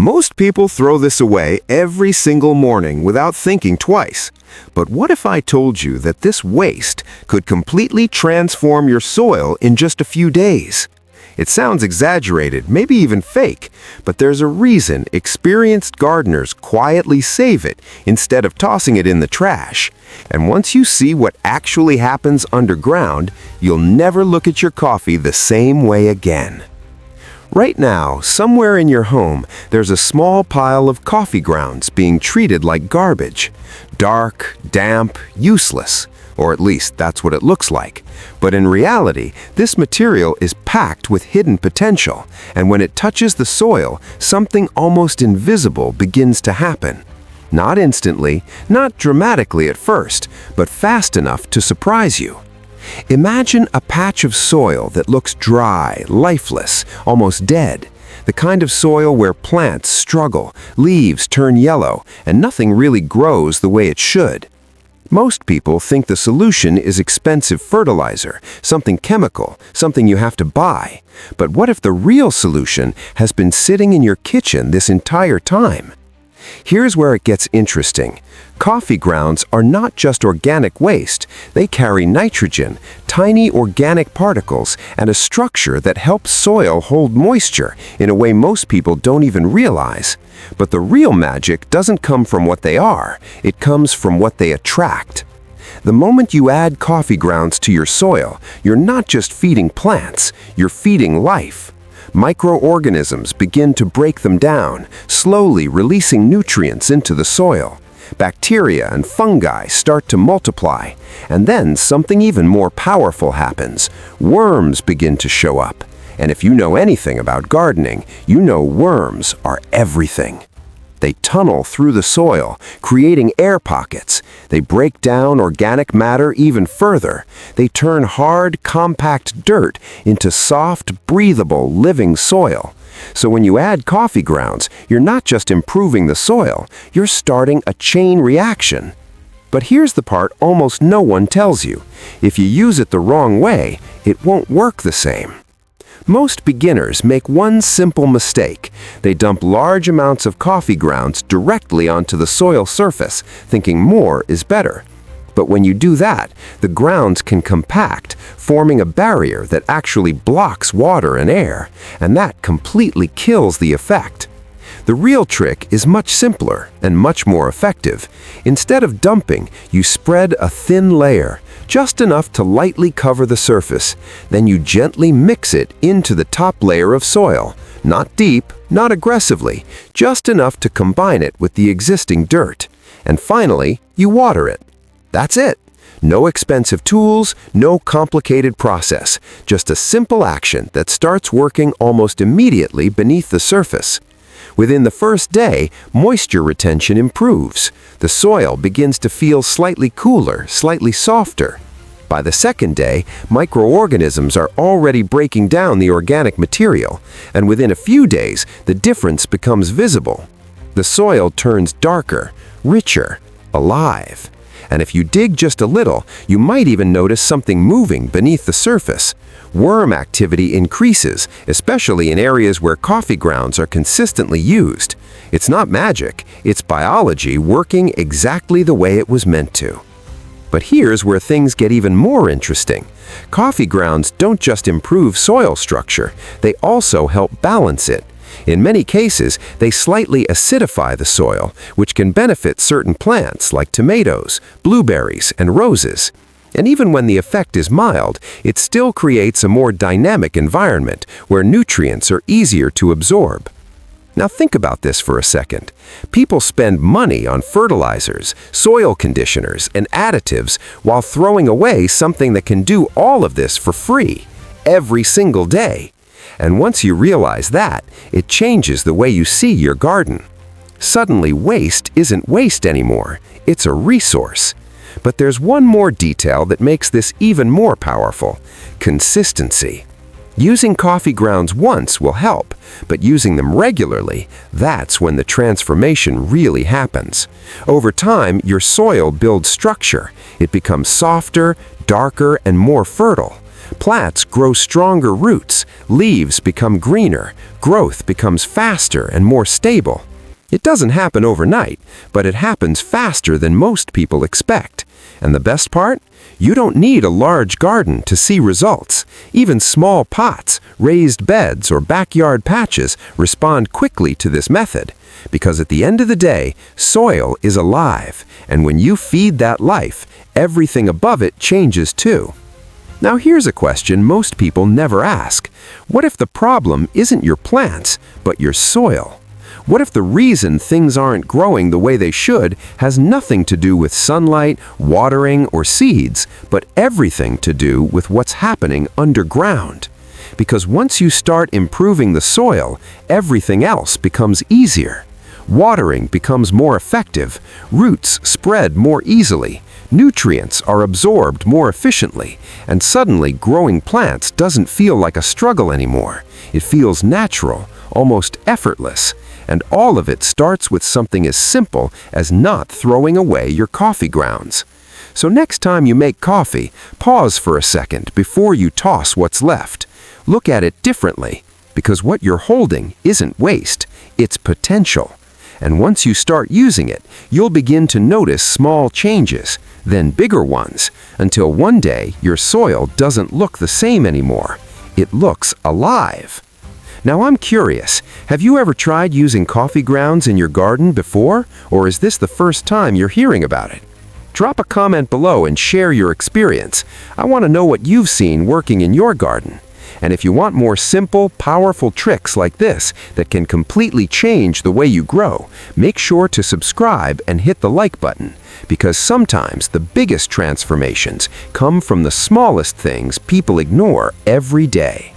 Most people throw this away every single morning without thinking twice. But what if I told you that this waste could completely transform your soil in just a few days? It sounds exaggerated, maybe even fake, but there's a reason experienced gardeners quietly save it instead of tossing it in the trash. And once you see what actually happens underground, you'll never look at your coffee the same way again. Right now, somewhere in your home, there's a small pile of coffee grounds being treated like garbage. Dark, damp, useless. Or at least that's what it looks like. But in reality, this material is packed with hidden potential, and when it touches the soil, something almost invisible begins to happen. Not instantly, not dramatically at first, but fast enough to surprise you. Imagine a patch of soil that looks dry, lifeless, almost dead. The kind of soil where plants struggle, leaves turn yellow, and nothing really grows the way it should. Most people think the solution is expensive fertilizer, something chemical, something you have to buy. But what if the real solution has been sitting in your kitchen this entire time? Here's where it gets interesting. Coffee grounds are not just organic waste. They carry nitrogen, tiny organic particles, and a structure that helps soil hold moisture in a way most people don't even realize. But the real magic doesn't come from what they are. It comes from what they attract. The moment you add coffee grounds to your soil, you're not just feeding plants, you're feeding life. Microorganisms begin to break them down, slowly releasing nutrients into the soil. Bacteria and fungi start to multiply, and then something even more powerful happens. Worms begin to show up. And if you know anything about gardening, you know worms are everything. They tunnel through the soil, creating air pockets. They break down organic matter even further. They turn hard, compact dirt into soft, breathable, living soil. So when you add coffee grounds, you're not just improving the soil, you're starting a chain reaction. But here's the part almost no one tells you. If you use it the wrong way, it won't work the same. Most beginners make one simple mistake. They dump large amounts of coffee grounds directly onto the soil surface, thinking more is better. But when you do that, the grounds can compact, forming a barrier that actually blocks water and air, and that completely kills the effect. The real trick is much simpler and much more effective. Instead of dumping, you spread a thin layer, just enough to lightly cover the surface. Then you gently mix it into the top layer of soil. Not deep, not aggressively, just enough to combine it with the existing dirt. And finally, you water it. That's it. No expensive tools, no complicated process. Just a simple action that starts working almost immediately beneath the surface. Within the first day, moisture retention improves. The soil begins to feel slightly cooler, slightly softer. By the second day, microorganisms are already breaking down the organic material, and within a few days, the difference becomes visible. The soil turns darker, richer, alive. And if you dig just a little, you might even notice something moving beneath the surface. Worm activity increases, especially in areas where coffee grounds are consistently used. It's not magic, it's biology working exactly the way it was meant to. But here's where things get even more interesting. Coffee grounds don't just improve soil structure, they also help balance it. In many cases, they slightly acidify the soil, which can benefit certain plants like tomatoes, blueberries, and roses. And even when the effect is mild, it still creates a more dynamic environment where nutrients are easier to absorb. Now think about this for a second. People spend money on fertilizers, soil conditioners, and additives while throwing away something that can do all of this for free, every single day. And once you realize that, it changes the way you see your garden. Suddenly, waste isn't waste anymore, it's a resource. But there's one more detail that makes this even more powerful: consistency. Using coffee grounds once will help, but using them regularly, that's when the transformation really happens. Over time, your soil builds structure. It becomes softer, darker, and more fertile. Plants grow stronger roots, leaves become greener, growth becomes faster and more stable. It doesn't happen overnight, but it happens faster than most people expect. And the best part? You don't need a large garden to see results. Even small pots, raised beds, or backyard patches respond quickly to this method. Because at the end of the day, soil is alive, and when you feed that life, everything above it changes too. Now here's a question most people never ask. What if the problem isn't your plants, but your soil? What if the reason things aren't growing the way they should has nothing to do with sunlight, watering, or seeds, but everything to do with what's happening underground? Because once you start improving the soil, everything else becomes easier. Watering becomes more effective, roots spread more easily, nutrients are absorbed more efficiently, and suddenly growing plants doesn't feel like a struggle anymore. It feels natural, almost effortless. And all of it starts with something as simple as not throwing away your coffee grounds. So next time you make coffee, pause for a second before you toss what's left. Look at it differently, because what you're holding isn't waste, it's potential. And once you start using it, you'll begin to notice small changes, then bigger ones, until one day your soil doesn't look the same anymore. It looks alive. Now I'm curious, have you ever tried using coffee grounds in your garden before, or is this the first time you're hearing about it? Drop a comment below and share your experience. I want to know what you've seen working in your garden. And if you want more simple, powerful tricks like this that can completely change the way you grow, make sure to subscribe and hit the like button, because sometimes the biggest transformations come from the smallest things people ignore every day.